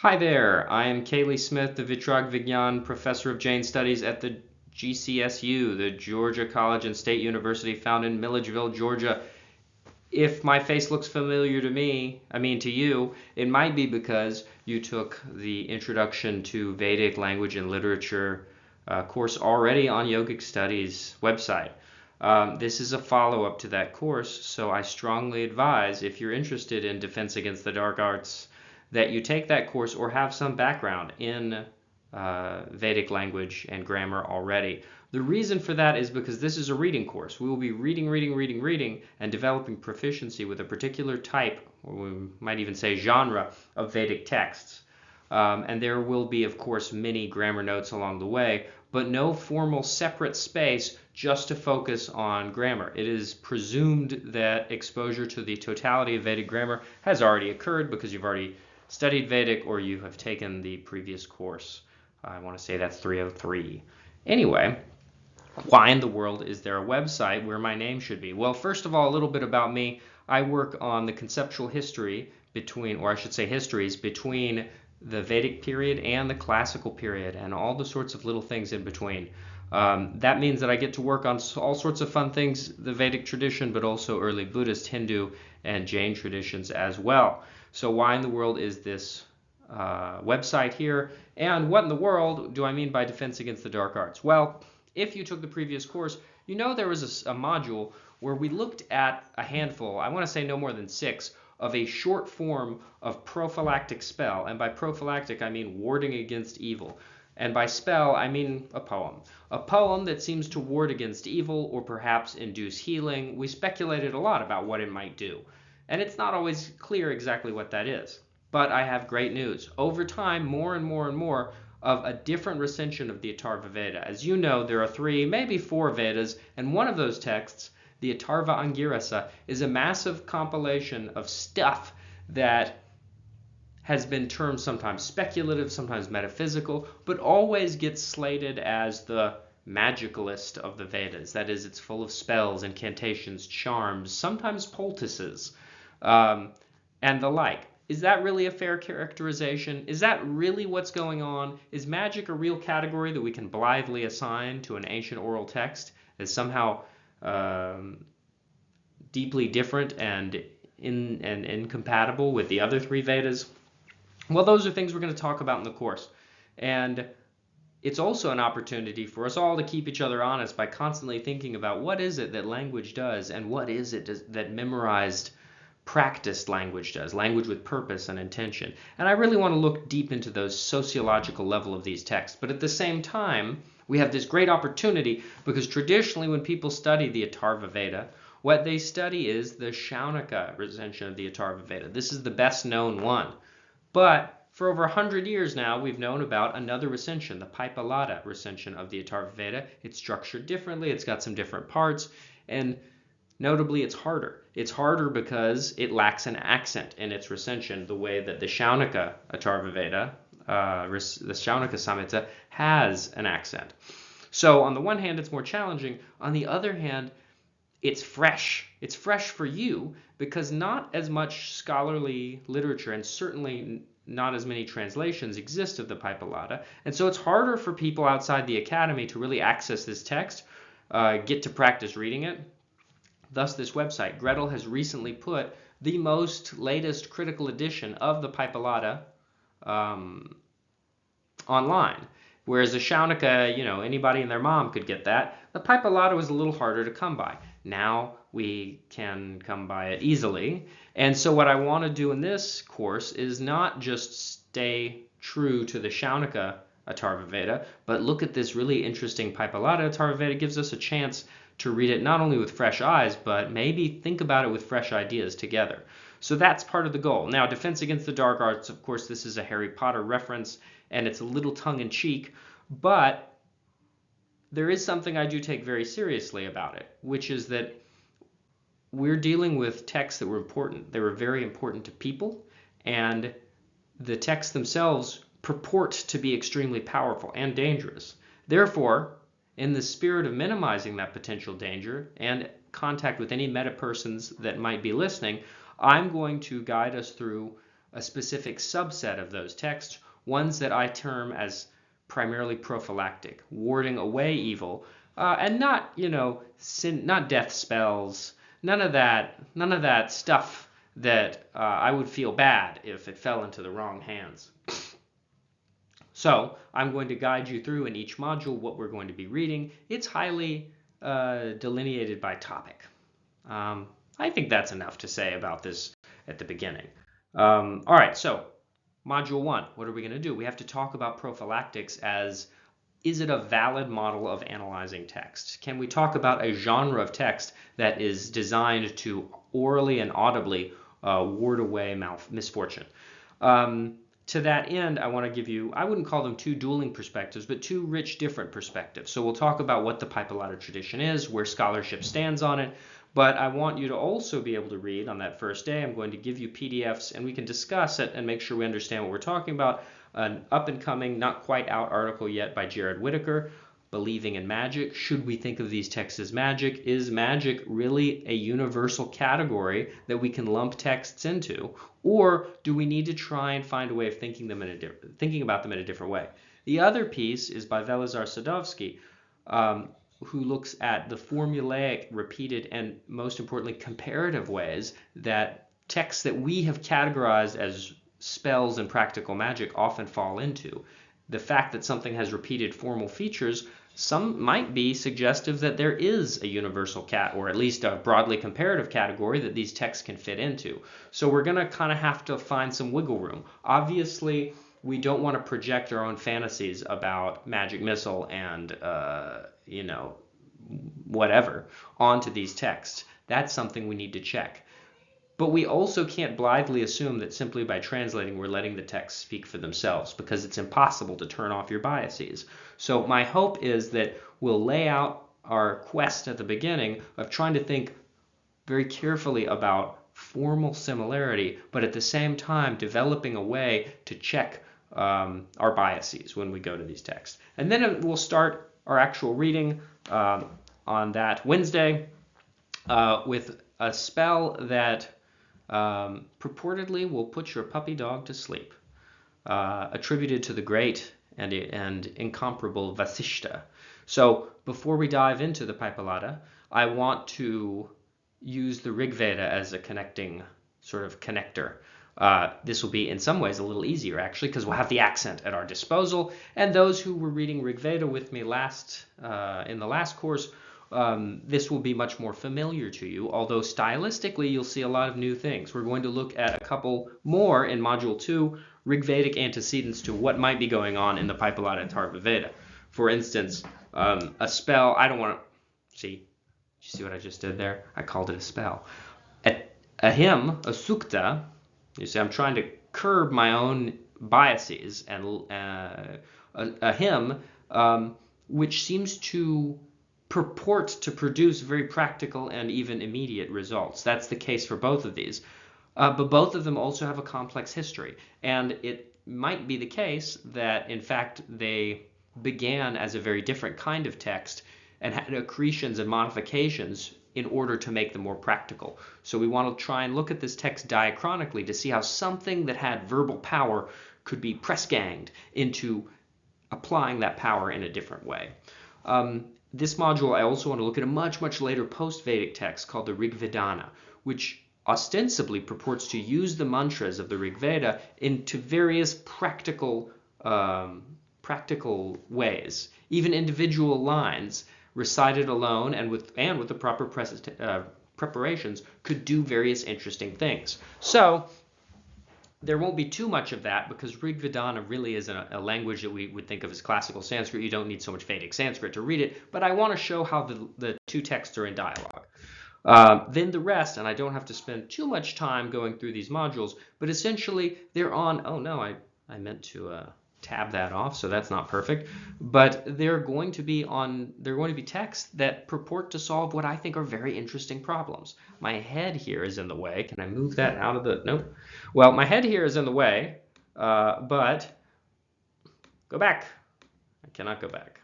Hi there, I am Caley Smith, the Vigyan Professor of Jain Studies at the GCSU, the Georgia College and State University found in Milledgeville, Georgia. If my face looks familiar to you, it might be because you took the Introduction to Vedic Language and Literature course already on Yogic Studies website. This is a follow-up to that course, so I strongly advise, if you're interested in Defense Against the Dark Arts, that you take that course or have some background in Vedic language and grammar already. The reason for that is because this is a reading course. We will be reading, and developing proficiency with a particular type, or we might even say genre, of Vedic texts. And there will be, of course, many grammar notes along the way, but no formal separate space just to focus on grammar. It is presumed that exposure to the totality of Vedic grammar has already occurred because you've already studied Vedic or you have taken the previous course. I want to say that's 303. Anyway, why in the world is there a website where my name should be? Well, first of all, a little bit about me. I work on the conceptual history between, or I should say histories, between the Vedic period and the classical period and all the sorts of little things in between. That means that I get to work on all sorts of fun things, the Vedic tradition, but also early Buddhist, Hindu, and Jain traditions as well. So why in the world is this website here? And what in the world do I mean by Defense Against the Dark Arts? Well, if you took the previous course, you know there was a module where we looked at a handful, I want to say no more than 6, of a short form of prophylactic spell. And by prophylactic, I mean warding against evil. And by spell, I mean a poem. A poem that seems to ward against evil or perhaps induce healing. We speculated a lot about what it might do. And it's not always clear exactly what that is. But I have great news. Over time, more and more of a different recension of the Atharvaveda. As you know, there are 3, maybe 4 Vedas, and one of those texts, the Atharva Angirasa, is a massive compilation of stuff that has been termed sometimes speculative, sometimes metaphysical, but always gets slated as the magicalist of the Vedas. That is, it's full of spells, incantations, charms, sometimes poultices, and the like. Is that really a fair characterization? Is that really what's going on? Is magic a real category that we can blithely assign to an ancient oral text as somehow deeply different and incompatible with the other 3 Vedas? Well, those are things we're going to talk about in the course. And it's also an opportunity for us all to keep each other honest by constantly thinking about what is it that language does and what is it that memorized, practiced language does, language with purpose and intention. And I really want to look deep into those sociological level of these texts. But at the same time, we have this great opportunity because traditionally when people study the Atharvaveda, what they study is the Shaunaka recension of the Atharvaveda. This is the best known one. But for over 100 years now, we've known about another recension, the Paipalada recension of the Atharvaveda. It's structured differently, it's got some different parts, and notably it's harder. It's harder because it lacks an accent in its recension, the way that the Shaunaka Atharvaveda, the Shaunaka Samhita, has an accent. So on the one hand, it's more challenging. On the other hand, it's fresh. It's fresh for you because not as much scholarly literature and certainly not as many translations exist of the Paipalada. And so it's harder for people outside the academy to really access this text, get to practice reading it. Thus, this website, Gretel, has recently put the most latest critical edition of the Paipalada online. Whereas the Shaunaka, anybody and their mom could get that. The Paipalada was a little harder to come by. Now we can come by it easily. And so what I want to do in this course is not just stay true to the Shaunaka Atharvaveda, but look at this really interesting Paipalada Atharvaveda. It gives us a chance to read it not only with fresh eyes, but maybe think about it with fresh ideas together. So that's part of the goal. Now, Defense Against the Dark Arts, of course, this is a Harry Potter reference, and it's a little tongue-in-cheek, but there is something I do take very seriously about it, which is that we're dealing with texts that were important. They were very important to people, and the texts themselves purport to be extremely powerful and dangerous. Therefore, in the spirit of minimizing that potential danger and contact with any meta persons that might be listening, I'm going to guide us through a specific subset of those texts, ones that I term as primarily prophylactic, warding away evil, and not, not death spells, none of that stuff that I would feel bad if it fell into the wrong hands. So I'm going to guide you through in each module what we're going to be reading. It's highly delineated by topic. I think that's enough to say about this at the beginning. All right, so Module 1, what are we going to do? We have to talk about prophylactics as, is it a valid model of analyzing text? Can we talk about a genre of text that is designed to orally and audibly ward away misfortune? To that end, I want to give you, I wouldn't call them two dueling perspectives, but two rich, different perspectives. So we'll talk about what the Pipalata tradition is, where scholarship stands on it, but I want you to also be able to read on that first day. I'm going to give you PDFs, and we can discuss it and make sure we understand what we're talking about. An up-and-coming, not quite out article yet by Jared Whitaker, Believing in Magic. Should we think of these texts as magic? Is magic really a universal category that we can lump texts into? Or do we need to try and find a way of thinking about them in a different way? The other piece is by Velizar Sadovsky, who looks at the formulaic, repeated, and most importantly, comparative ways that texts that we have categorized as spells and practical magic often fall into. The fact that something has repeated formal features, some might be suggestive that there is a universal or at least a broadly comparative category that these texts can fit into. So we're going to kind of have to find some wiggle room. Obviously, we don't want to project our own fantasies about magic missile and, whatever onto these texts. That's something we need to check. But we also can't blithely assume that simply by translating we're letting the texts speak for themselves, because it's impossible to turn off your biases. So my hope is that we'll lay out our quest at the beginning of trying to think very carefully about formal similarity, but at the same time developing a way to check our biases when we go to these texts. And then we'll start our actual reading on that Wednesday with a spell that purportedly will put your puppy dog to sleep, attributed to the great and incomparable Vasishta. So before we dive into the Pipalata, I want to use the Rigveda as a connecting sort of connector. This will be in some ways a little easier actually, because we'll have the accent at our disposal, and those who were reading Rigveda with me in the last course, this will be much more familiar to you, although stylistically you'll see a lot of new things. We're going to look at a couple more in Module 2, Rigvedic antecedents to what might be going on in the Pipalata Atharvaveda. For instance, a spell, I don't want to, see, did you see what I just did there? I called it a spell. A hymn, a sukta, you see I'm trying to curb my own biases, and a hymn which seems to purport to produce very practical and even immediate results. That's the case for both of these. But both of them also have a complex history. And it might be the case that, in fact, they began as a very different kind of text and had accretions and modifications in order to make them more practical. So we want to try and look at this text diachronically to see how something that had verbal power could be press-ganged into applying that power in a different way. This module, I also want to look at a much, much later post-Vedic text called the Rigvedana, which ostensibly purports to use the mantras of the Rigveda into various practical ways. Even individual lines recited alone and with the proper preparations could do various interesting things. So there won't be too much of that, because Rigvedana really is a language that we would think of as classical Sanskrit. You don't need so much Vedic Sanskrit to read it, but I want to show how the two texts are in dialogue. Then the rest, and I don't have to spend too much time going through these modules, but essentially they're on, oh no, I meant to tab that off, so that's not perfect, but they're going to be texts that purport to solve what I think are very interesting problems. My head here is in the way. Can I move that out of the, nope. Well, my head here is in the way, but go back. I cannot go back.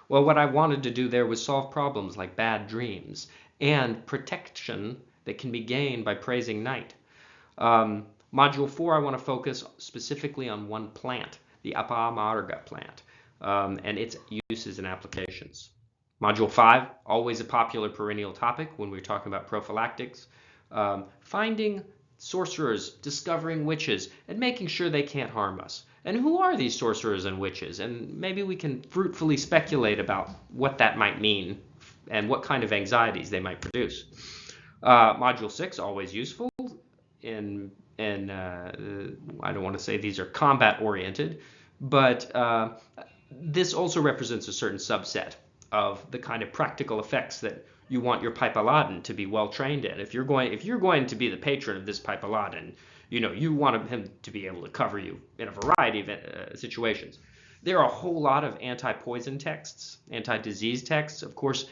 Well, what I wanted to do there was solve problems like bad dreams and protection that can be gained by praising night. Module 4, I want to focus specifically on one plant, the Apamarga plant, and its uses and applications. Module 5, always a popular perennial topic when we're talking about prophylactics, finding sorcerers, discovering witches, and making sure they can't harm us. And who are these sorcerers and witches? And maybe we can fruitfully speculate about what that might mean and what kind of anxieties they might produce. Module 6, always useful in I don't want to say these are combat oriented, but this also represents a certain subset of the kind of practical effects that you want your Pipe-Aladdin to be well trained in. If you're going to be the patron of this Pipe-Aladdin, you want him to be able to cover you in a variety of situations. There are a whole lot of anti-poison texts, anti-disease texts. Of course,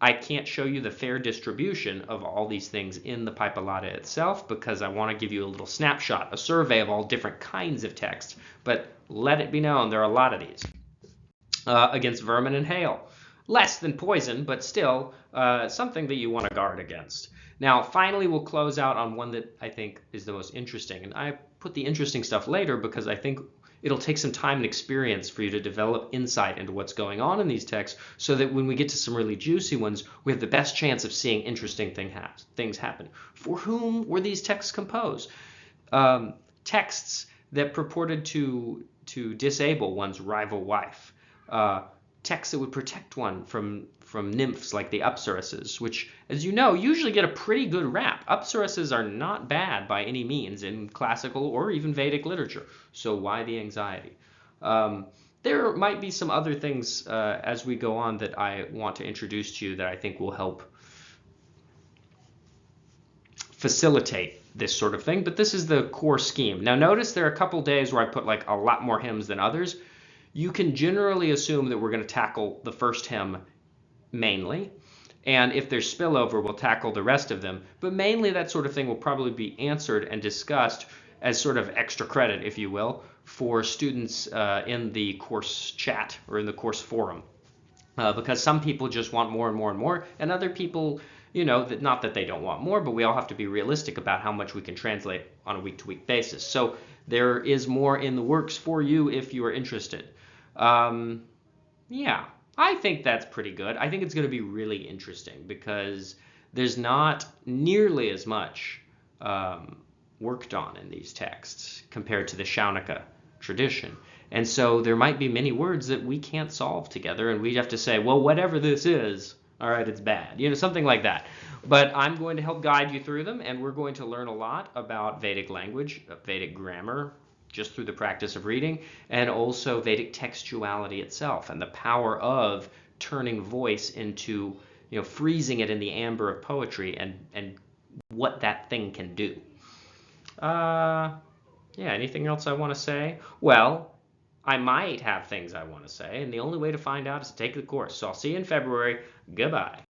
I can't show you the fair distribution of all these things in the Pipe-Aladdin itself because I want to give you a little snapshot, a survey of all different kinds of texts. But let it be known, there are a lot of these. Against vermin and hail. Less than poison, but still something that you want to guard against. Now, finally, we'll close out on one that I think is the most interesting. And I put the interesting stuff later because I think it'll take some time and experience for you to develop insight into what's going on in these texts so that when we get to some really juicy ones, we have the best chance of seeing interesting things happen. For whom were these texts composed? Texts that purported to disable one's rival wife. Texts that would protect one from nymphs like the Apsaras, which, as you know, usually get a pretty good rap. Apsaras are not bad by any means in classical or even Vedic literature. So why the anxiety? There might be some other things as we go on that I want to introduce to you that I think will help facilitate this sort of thing, but this is the core scheme. Now notice there are a couple days where I put like a lot more hymns than others. You can generally assume that we're going to tackle the first hymn mainly, and if there's spillover, we'll tackle the rest of them. But mainly that sort of thing will probably be answered and discussed as sort of extra credit, if you will, for students in the course chat or in the course forum. Because some people just want more and more and more, and other people, not that they don't want more, but we all have to be realistic about how much we can translate on a week-to-week basis. So there is more in the works for you if you are interested. Yeah, I think that's pretty good. I think it's going to be really interesting because there's not nearly as much worked on in these texts compared to the Shaunaka tradition. And so there might be many words that we can't solve together, and we'd have to say, well, whatever this is, all right, it's bad. Something like that. But I'm going to help guide you through them, and we're going to learn a lot about Vedic language, Vedic grammar, just through the practice of reading, and also Vedic textuality itself and the power of turning voice into, freezing it in the amber of poetry and what that thing can do. Yeah, anything else I want to say? Well, I might have things I want to say, and the only way to find out is to take the course. So I'll see you in February. Goodbye.